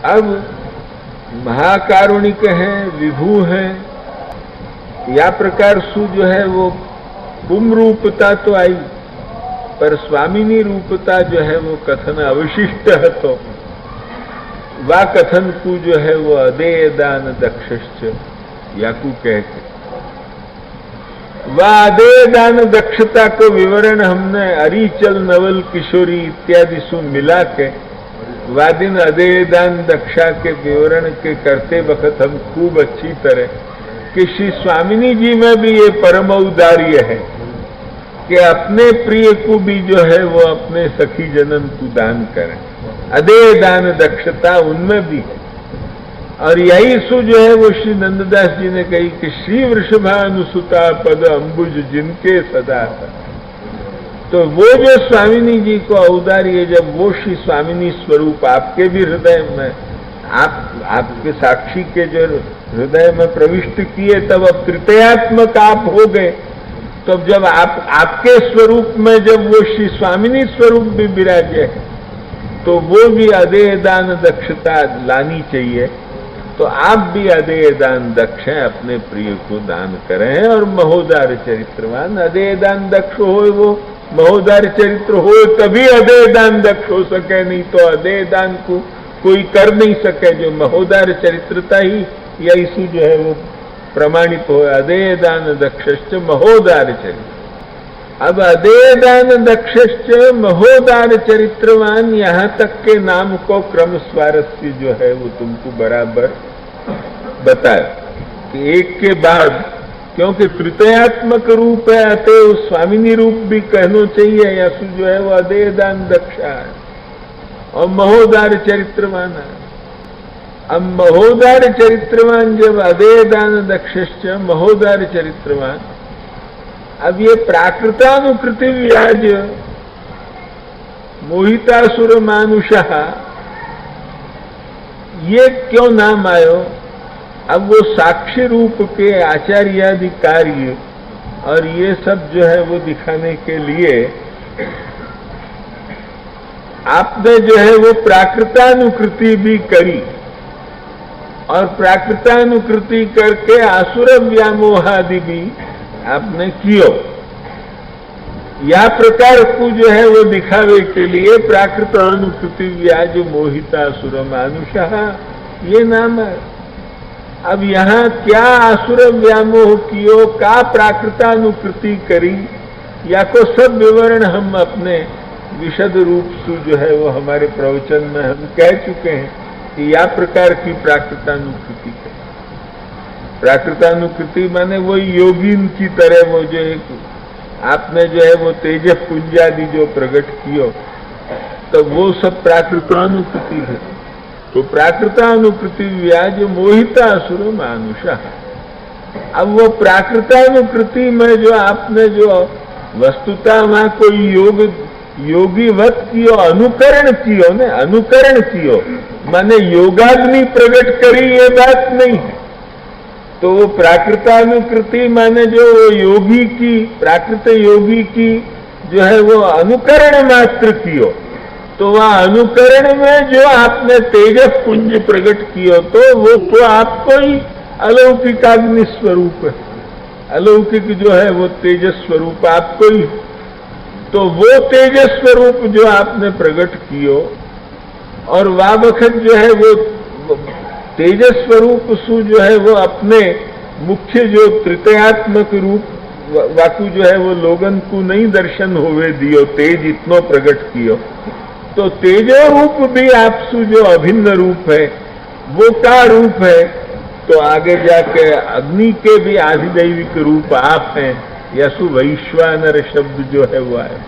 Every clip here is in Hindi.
अब महाकारुणिक हैं, विभू हैं, या प्रकार सु जो है वो पुम रूपता तो आई, पर स्वामिनी रूपता जो है वो कथन अवशिष्ट है। तो वा कथन को जो है वो अदेय दान दक्षश्च याकू कह के वा अदेय दान दक्षता को विवरण हमने अरिचल, नवल, किशोरी इत्यादि सु मिला के वादिन अदेय दान दक्षा के विवरण के करते वक्त हम खूब अच्छी तरह कि श्री स्वामिनी जी में भी ये परम औदार्य है कि अपने प्रिय को भी जो है वो अपने सखी जनन को दान करें। अदेय दान दक्षता उनमें भी है। और यही सु जो है वो श्री नंददास जी ने कही कि श्री वृषभानुसुता पद अंबुज जिनके सदा था। तो वो जो स्वामिनी जी को औदार्य, जब वो श्री स्वामिनी स्वरूप आपके भी हृदय में, आपके साक्षी के जो हृदय में प्रविष्ट किए, तब अब तृतीयात्मक आप हो गए। तब जब आपके स्वरूप में जब वो श्री स्वामिनी स्वरूप भी विराजे, तो वो भी अदेय दान दक्षता लानी चाहिए। तो आप भी अदेय दान दक्ष हैं, अपने प्रिय को दान करें। और महोदार चरित्रवान, अदेय दान दक्ष हो, वो महोदार चरित्र हो तभी अदेय दान दक्ष हो सके, नहीं तो अदेय दान को कोई कर नहीं सके। जो महोदार चरित्रता ही या इसी जो है वो प्रमाणित हो। अदेय दान दक्षश्च महोदार चरित्र। अब अदेय दान दक्षश्च महोदार चरित्रवान, यहां तक के नाम को क्रम स्वारस्य जो है वो तुमको बराबर बताया कि एक के बाद, क्योंकि तृतीयात्मक रूप है, अतः स्वामिनी रूप भी कहना चाहिए। या जो है वो अदेय दान दक्षा है और महोदार चरित्रवान है। अब महोदार चरित्रवान जब अदेय दान दक्षश्च महोदार चरित्रवान, अब ये प्राकृतानुकृति व्याज मोहितासुर मानुषः, ये क्यों नाम आयो? अब वो साक्षी रूप के आचार्यादि कार्य और ये सब जो है वो दिखाने के लिए आपने जो है वो प्राकृतानुकृति भी करी। और प्राकृतानुकृति करके आसुर व्यामोहादि भी आपने कियो। या प्रकार को जो है वो दिखावे के लिए प्राकृतानुकृति व्याज मोहितासुर मानुषः ये नाम है। अब यहाँ क्या आसुर व्यामोह कियो, का प्राकृतानुकृति करी, या को सब विवरण हम अपने विशद रूप से जो है वो हमारे प्रवचन में हम कह चुके हैं कि या प्रकार की प्राकृतानुकृति है। प्राकृतानुकृति माने वो योगीन की तरह वो जो एक आपने जो है वो तेज पुंजादि जो प्रकट कियो, तो वो सब प्राकृतानुकृति है। तो प्राकृतानुकृति व्याज मोहितासुर मानुषः। अब वो प्राकृतानुकृति में जो आपने जो वस्तुता वहां कोई योगीवत कियो, अनुकरण कियो ने, अनुकरण कियो माने योगाग्नि प्रकट करी, ये बात नहीं है। तो वो प्राकृतानुकृति माने जो योगी की, प्राकृत योगी की जो है वो अनुकरण मात्र कियो। तो वह अनुकरण में जो आपने तेजस पुंज प्रकट किया, तो वो तो आपको ही अलौकिकाग्नि स्वरूप है। अलौकिक जो है वो तेजस स्वरूप आपको ही। तो वो तेजस स्वरूप जो आपने प्रकट कियो, और वह वक्त जो है वो तेजस स्वरूप सु जो है वो अपने मुख्य जो तृतीयात्मक रूप वाकु जो है वो लोगन को नहीं दर्शन होवे दियो, तेज इतनो प्रकट कियो। तो तेजो रूप भी आपसु जो अभिन्न रूप है, वो क्या रूप है? तो आगे जाके अग्नि के भी आधिदैविक रूप आप हैं। यसु वैश्वानर शब्द जो है वो आए,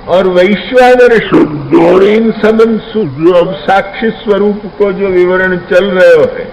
और वैश्वानर शब्द और इन सब साक्षी स्वरूप को जो विवरण चल रहे है,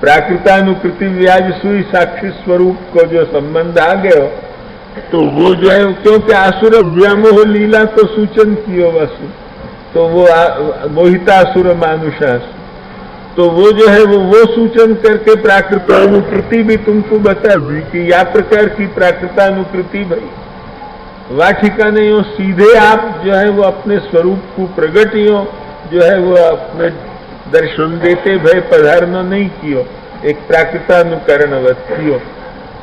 प्राकृतानुकृति व्याज सुई साक्षी स्वरूप को जो संबंध आ गए, तो वो जो है क्योंकि आसुर व्यामोह लीला को सूचन कियो वसु, तो वो मोहितासुर मानुषासु, तो वो जो है वो सूचन करके प्राकृतानुकृति भी तुमको बता दी कि या प्रकार की प्राकृतानुकृति भाई वाठिका नहीं हो, सीधे आप जो है वो अपने स्वरूप को प्रगट ही हो, जो है वो अपने दर्शन देते भय पधारनो नहीं कियो, एक प्राकृतानुकरण अवस्थियो।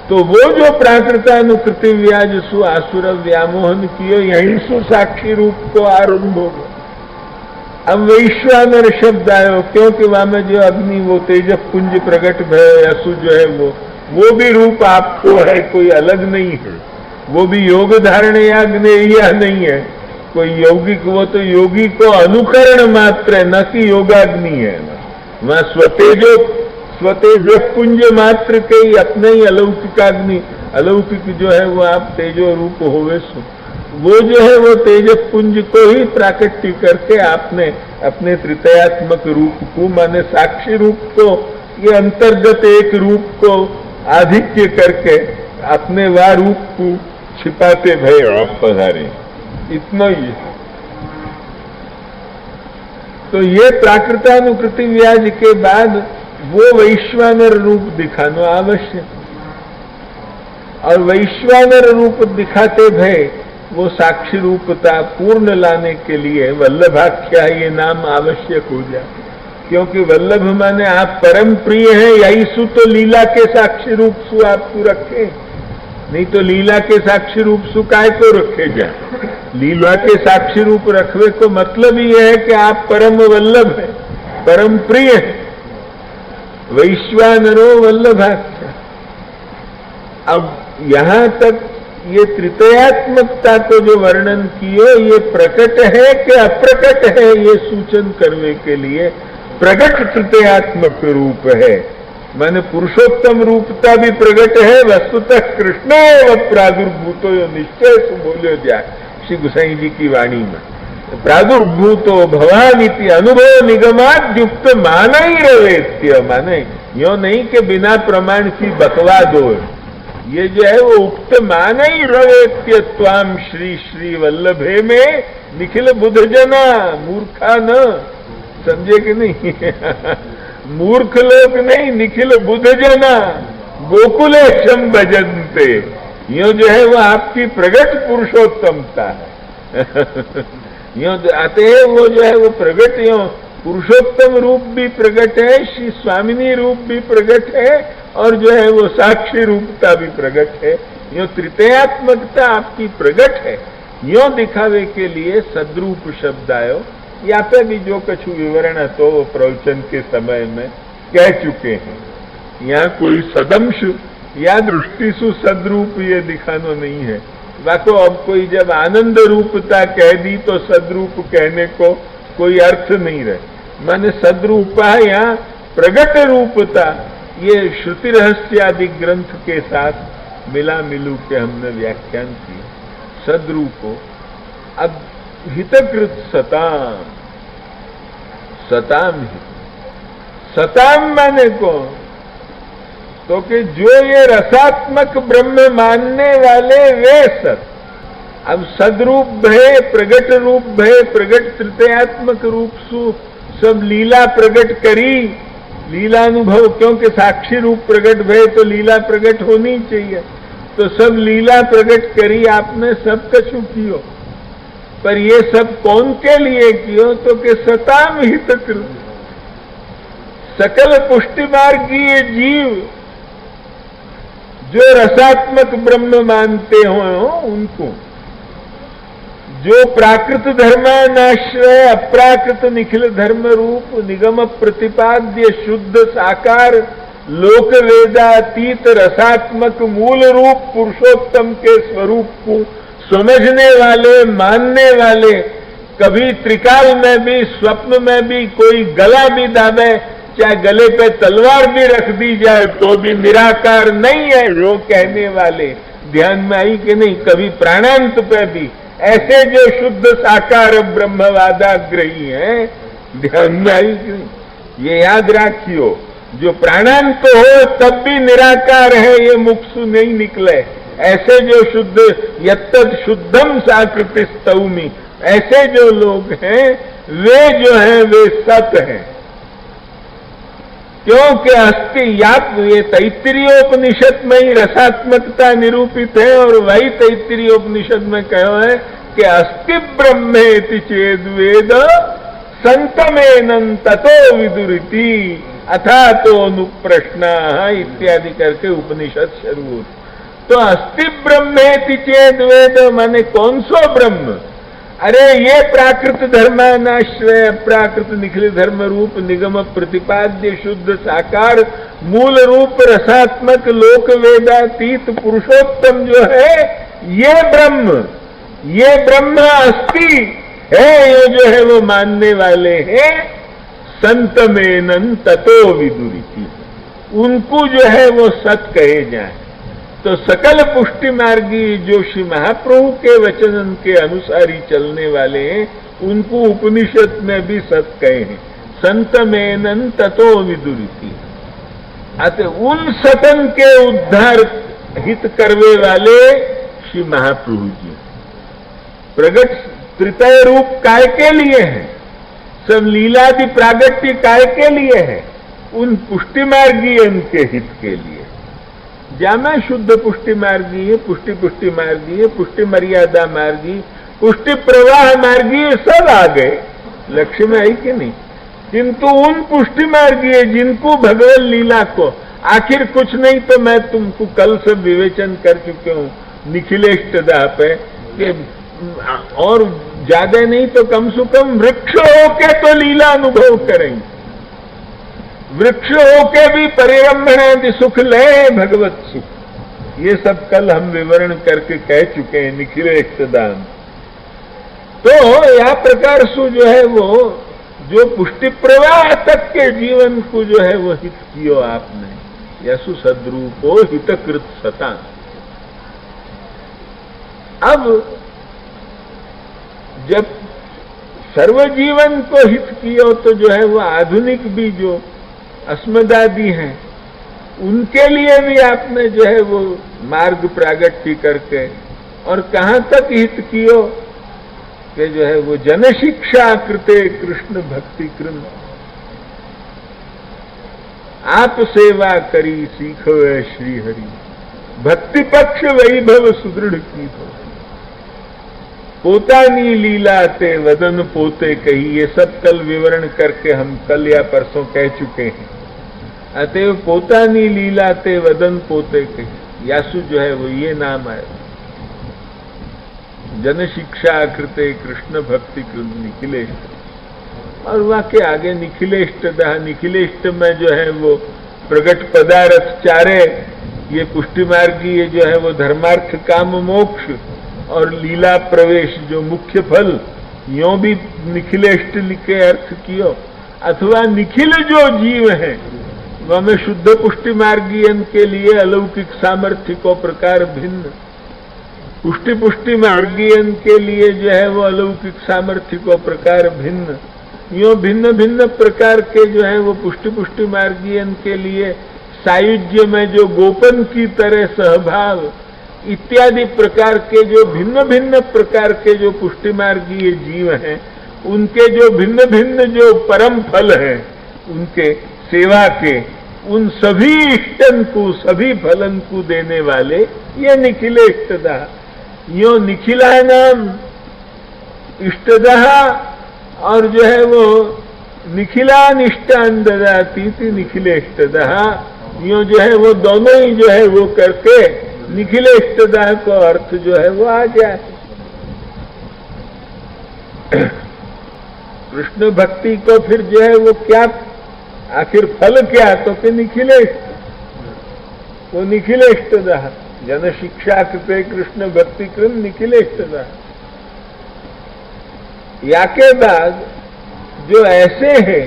तो वो जो प्राकृतानुकृति व्याज सु आसुर व्यामोहन कियो, यहीं सु साक्षी रूप को आरंभ होगा। अब वैश्वानर शब्द आयो क्योंकि वहां में जो अग्नि वो तेज पुंज प्रकट भय असु जो है वो भी रूप आपको है, कोई अलग नहीं है। वो भी योग धारण या नहीं है कोई यौगिक, वो तो योगी को अनुकरण मात्र है, न कि योगाग्नि है। वहां स्वतेजो पुंज मात्र के ही अपने ही अलौकिकाग्नि, अलौकिक जो है वो आप तेजो रूप होवे सो, वो जो है वो तेज पुंज को ही प्राकट्य करके आपने अपने तृतीयात्मक रूप को, माने साक्षी रूप को, ये अंतर्गत एक रूप को आधिक्य करके अपने वह रूप को छिपाते भय आप पधारे, इतना ही है। तो ये प्राकृतानुकृति व्याज के बाद वो वैश्वानर रूप दिखाना आवश्यक, और वैश्वानर रूप दिखाते भय वो साक्षी रूपता पूर्ण लाने के लिए वल्लभाख्या ये नाम आवश्यक हो जाए, क्योंकि वल्लभ माने आप परम प्रिय हैं, यही सु तो लीला के साक्षी रूप सु आपको रखे, नहीं तो लीला के साक्षी रूप सु काय को रखे जाए। लीला के साक्षी रूप रखवे को मतलब ही है कि आप परम वल्लभ हैं, परम प्रिय हैं। वैश्वानरो वल्लभाख्या। अब यहां तक ये तृतीयात्मकता को जो वर्णन कियो, ये प्रकट है कि अप्रकट है, ये सूचन करने के लिए प्रकट तृतीयात्मक रूप है। माने पुरुषोत्तम रूपता भी प्रकट है, वस्तुतः कृष्ण एवं प्रादुर्भूतो निश्चय से बोलो जाए श्री गोसाई जी की वाणी में। प्रादुर्भूतो भवानीति अनुभव निगमात युक्त माना ही रवेत्य, माने यो नहीं कि बिना प्रमाण की बकवाद हो, ये जो है वो उक्त माना ही रवेत्य त्वाम श्री श्री वल्लभे में निखिल बुध जना मूर्खा न, समझे कि नहीं मूर्ख लोग नहीं, निखिल बुध जना गोकुलेशम भजनते, यो जो है वो आपकी प्रगट पुरुषोत्तमता है यो आते हैं वो जो है वो प्रगट, यो पुरुषोत्तम रूप भी प्रगट है, श्री स्वामिनी रूप भी प्रगट है, और जो है वो साक्षी रूपता भी प्रगट है। यो तृतीयात्मकता आपकी प्रगट है, यो दिखावे के लिए सद्रूप शब्द आयो। या पे भी जो कछु विवरण है तो वो प्रवचन के समय में कह चुके हैं। यहाँ कोई सदंश या दृष्टिसु सद्रूप ये दिखाना नहीं है। बाको अब कोई जब आनंद रूपता कह दी तो सद्रूप कहने को कोई अर्थ नहीं रहे, माने सद्रूपा या प्रगट रूपता, ये श्रुति रहस्य आदि ग्रंथ के साथ मिला मिलू के हमने व्याख्यान किया सद्रूपो। अब हितकृत सताम, सताम हित, सताम माने कौन, तो कि जो ये रसात्मक ब्रह्म मानने वाले वे सत। अब सदरूप भय, प्रगट रूप भय, प्रगट तृतीयात्मक रूप सु सब लीला प्रगट करी, लीला अनुभव, क्योंकि साक्षी रूप प्रगट भय तो लीला प्रगट होनी चाहिए, तो सब लीला प्रगट करी आपने, सब कछु कियो, पर ये सब कौन के लिए कियो, तो कि सताम हितकृत, सकल पुष्टि मार्गीय जीव जो रसात्मक ब्रह्म मानते हो उनको, जो प्राकृत धर्मानाश्रय अप्राकृत निखिल धर्म रूप निगम प्रतिपाद्य शुद्ध साकार लोक वेदातीत रसात्मक मूल रूप पुरुषोत्तम के स्वरूप को समझने वाले, मानने वाले, कभी त्रिकाल में भी स्वप्न में भी कोई गला भी दाबे, चाहे गले पे तलवार भी रख दी जाए तो भी निराकार नहीं है वो कहने वाले, ध्यान में आई कि नहीं, कभी प्राणांत पे भी ऐसे जो शुद्ध साकार ब्रह्मवादाग्रही हैं, ध्यान में आई कि नहीं, ये याद रखियो, जो प्राणांत हो तब भी निराकार है, ये मुक्सु नहीं निकले, ऐसे जो शुद्ध यत्तद शुद्धम साकृति स्तौमी, ऐसे जो लोग हैं वे जो हैं वे सत हैं। क्योंकि अस्थि याद ये तैत्तिरीयोपनिषद में ही रसात्मकता निरूपित है, और वही तैत्तिरीयोपनिषद में कहो है कि अस्थि ब्रह्मेति चेद वेद संतमेनं ततो विदुरिति अथा तो अनुप्रश्न इत्यादि करके उपनिषद शुरू होती। तो अस्ति ब्रह्मेति चेद वेद, माने कौन सो ब्रह्म? अरे ये प्राकृत धर्मानाश्रय प्राकृत निखिल धर्म रूप निगम प्रतिपाद्य शुद्ध साकार मूल रूप रसात्मक लोक वेदातीत पुरुषोत्तम जो है ये ब्रह्म अस्ति है, ये जो है वो मानने वाले हैं। संतमेनं ततो विदुरिति, उनको जो है वो सत कहे जाए। तो सकल पुष्टि मार्गी जो श्री महाप्रभु के वचन के अनुसार ही चलने वाले हैं, उनको उपनिषद में भी सत कहे हैं। संतमेनं ततो विदुरिति, अतः उन सतन के उद्धार हित करवे वाले श्री महाप्रभु जी प्रगट त्रितय रूप काय के लिए है? सब लीलादि प्रागट्य काय के लिए है? उन पुष्टि मार्गी उनके हित के लिए। जामा शुद्ध पुष्टि मार्गी है, पुष्टि मार्गी है, पुष्टि मर्यादा मार्गी, पुष्टि प्रवाह मार्गी, सब आ गए, लक्ष्य में आई कि नहीं? किंतु उन पुष्टि मार्गी है जिनको भगवत लीला को आखिर कुछ नहीं तो मैं तुमको कल से विवेचन कर चुके हूं निखिलेष्टदा पे कि और ज्यादा नहीं तो कम से कम वृक्ष होके तो लीला अनुभव करेंगे, वृक्ष होके भी परिरंभणादि सुख ले भगवत सुख। ये सब कल हम विवरण करके कह चुके हैं निखिलेष्टदान। तो यह प्रकार से जो है वो जो पुष्टि प्रवाह तक के जीवन को जो है वो हित कियो आपने, यसु सद्रूपो हितकृत सता। अब जब सर्व जीवन को हित कियो तो जो है वो आधुनिक भी जो अस्मदादि हैं उनके लिए भी आपने जो है वो मार्ग प्रागट्य करके और कहां तक हित कियो कि जो है वो जन शिक्षा कृते कृष्ण भक्ति कृन, आप सेवा करी सीखो श्री हरि, भक्ति पक्ष वैभव सुदृढ़ की हो, पोतानी लीला ते वदन पोते कही। ये सब कल विवरण करके हम कल या परसों कह चुके हैं। अतएव पोतानी लीला ते वदन पोते कही, यासु जो है वो ये नाम है। जन शिक्षा कृते कृष्ण भक्ति कृत निखिलेष्ट, और वाक्य आगे निखिलेष्ट दह, निखिलेष्ट में जो है वो प्रगट पदार्थ चारे, ये पुष्टि मार्गी, ये जो है वो धर्मार्थ काम मोक्ष और लीला प्रवेश जो मुख्य फल, यो भी निखिलेष्ट लिखे अर्थ कियो। अथवा निखिल जो जीव है वह में शुद्ध पुष्टि मार्गीयन के लिए अलौकिक सामर्थ्य को प्रकार भिन्न, पुष्टि मार्गीयन के लिए जो है वो अलौकिक सामर्थ्य को प्रकार भिन्न, यो भिन्न भिन्न प्रकार के जो है वो पुष्टि मार्गीयन के लिए सायुज्य में जो गोपन की तरह सहभाव इत्यादि प्रकार के जो भिन्न भिन्न प्रकार के जो पुष्टि मार्गीय जीव हैं, उनके जो भिन्न भिन्न जो परम फल हैं उनके सेवा के, उन सभी इष्टन को सभी फलन को देने वाले ये निखिलेष्टदा। यो निखिला नाम इष्टदा और जो है वो निखिलान इष्टान ददाती थी निखिलेष्टदा, यो जो है वो दोनों ही जो है वो करके निखिलेष्टदा को अर्थ जो है वो आ जाए। कृष्ण भक्ति को फिर जो है वो क्या, आखिर फल क्या, तो फिर निखिलेष्ट, वो निखिलेष्टदा, जन शिक्षा कृते कृष्ण भक्ति कृन निखिलेष्टदा। या के बाद जो ऐसे हैं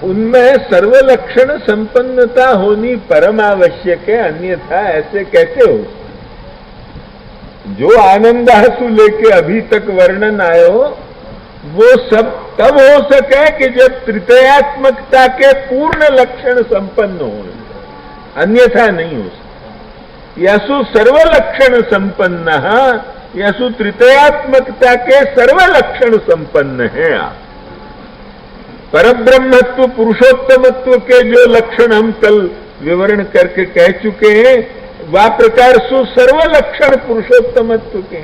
उनमें सर्वलक्षण संपन्नता होनी परम आवश्यक है, अन्यथा ऐसे कैसे हो। जो आनंदासु लेके अभी तक वर्णन आयो वो सब तब हो सके कि जब तृतीयात्मकता के पूर्ण लक्षण संपन्न हो, अन्यथा नहीं हो सकता। यसु सर्वलक्षण संपन्न, यसु तृतीयात्मकता के सर्वलक्षण संपन्न है आप। परब्रह्मत्व पुरुषोत्तमत्व के जो लक्षण हम कल विवरण करके कह चुके हैं, वह प्रकार सु सर्वलक्षण पुरुषोत्तमत्व के,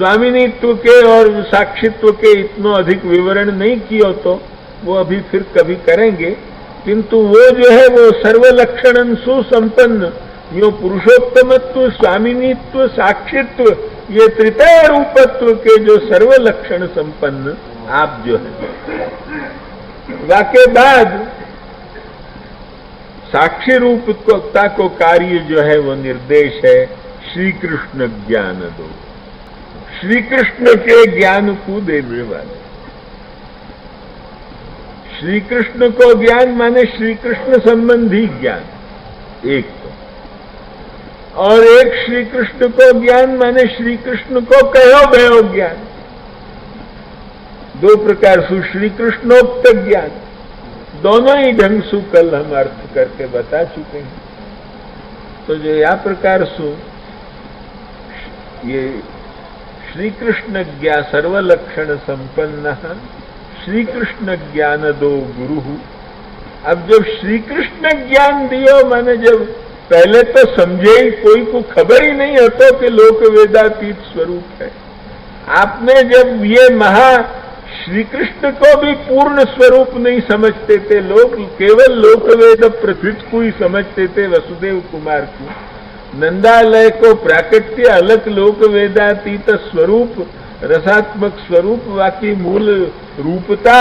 स्वामिनीत्व के और साक्षित्व के इतना अधिक विवरण नहीं किया तो वो अभी फिर कभी करेंगे, किंतु वो जो है वो सर्वलक्षण सुसंपन्न, यो पुरुषोत्तमत्व, स्वामिनीत्व, साक्षित्व, ये तृतीय रूपत्व के जो सर्वलक्षण संपन्न आप जो है, वाके बाद साक्षी रूपता को कार्य जो है वो निर्देश है श्री कृष्ण ज्ञान दो, श्री कृष्ण के ज्ञान को देने वाले। श्री कृष्ण को ज्ञान माने श्री कृष्ण संबंधी ज्ञान एक तो, और एक श्री कृष्ण को ज्ञान माने श्री कृष्ण को कहो भयो ज्ञान। दो प्रकार से श्री कृष्णोक्त ज्ञान, दोनों ही ढंग से कल हम अर्थ करके बता चुके हैं। तो जो या प्रकार से ये श्री कृष्ण ज्ञान सर्वलक्षण संपन्न श्री कृष्ण ज्ञान दो गुरु। अब जब श्री कृष्ण ज्ञान दियो माने जब पहले तो समझे ही, कोई को खबर ही नहीं होता कि लोक वेदातीत स्वरूप है। आपने जब ये महा श्री कृष्ण को भी पूर्ण स्वरूप नहीं समझते थे, लोग केवल लोक वेद प्रथित को ही समझते थे, वसुदेव कुमार को, नंदालय को प्राकट्य अलग लोक वेदातीत स्वरूप, रसात्मक स्वरूप, बाकी मूल रूपता,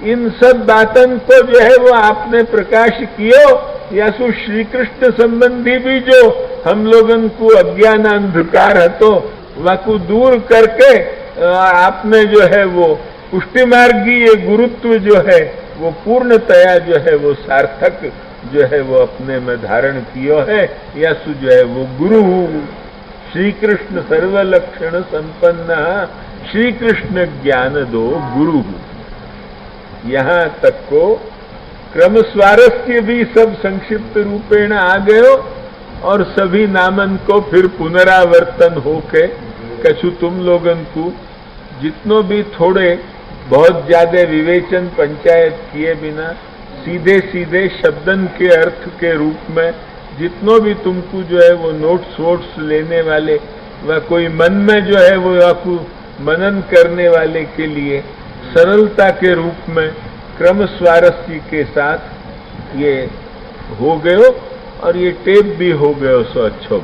इन सब बातन को जो है वो आपने प्रकाश कियो, या सो श्री कृष्ण संबंधी भी जो हम लोगन को अज्ञान अंधकार है तो वाकु दूर करके आपने जो है वो पुष्टि मार्गीय गुरुत्व जो है वो पूर्णतया जो है वो सार्थक जो है वो अपने में धारण कियो है, या सु जो है वो गुरु श्री कृष्ण सर्वलक्षण संपन्न श्री कृष्ण ज्ञान दो गुरु। यहां तक को क्रम स्वारस्य भी सब संक्षिप्त रूपेण आ गयो, और सभी नामन को फिर पुनरावर्तन होके कछु तुम लोगन को जितनों भी थोड़े बहुत ज्यादा विवेचन पंचायत किए बिना सीधे सीधे शब्दन के अर्थ के रूप में जितनों भी तुमको जो है वो नोट्स वोट्स लेने वाले व कोई मन में जो है वो आपको मनन करने वाले के लिए सरलता के रूप में क्रम स्वारस्य के साथ ये हो गयो, और ये टेप भी हो गयो सो अच्छो।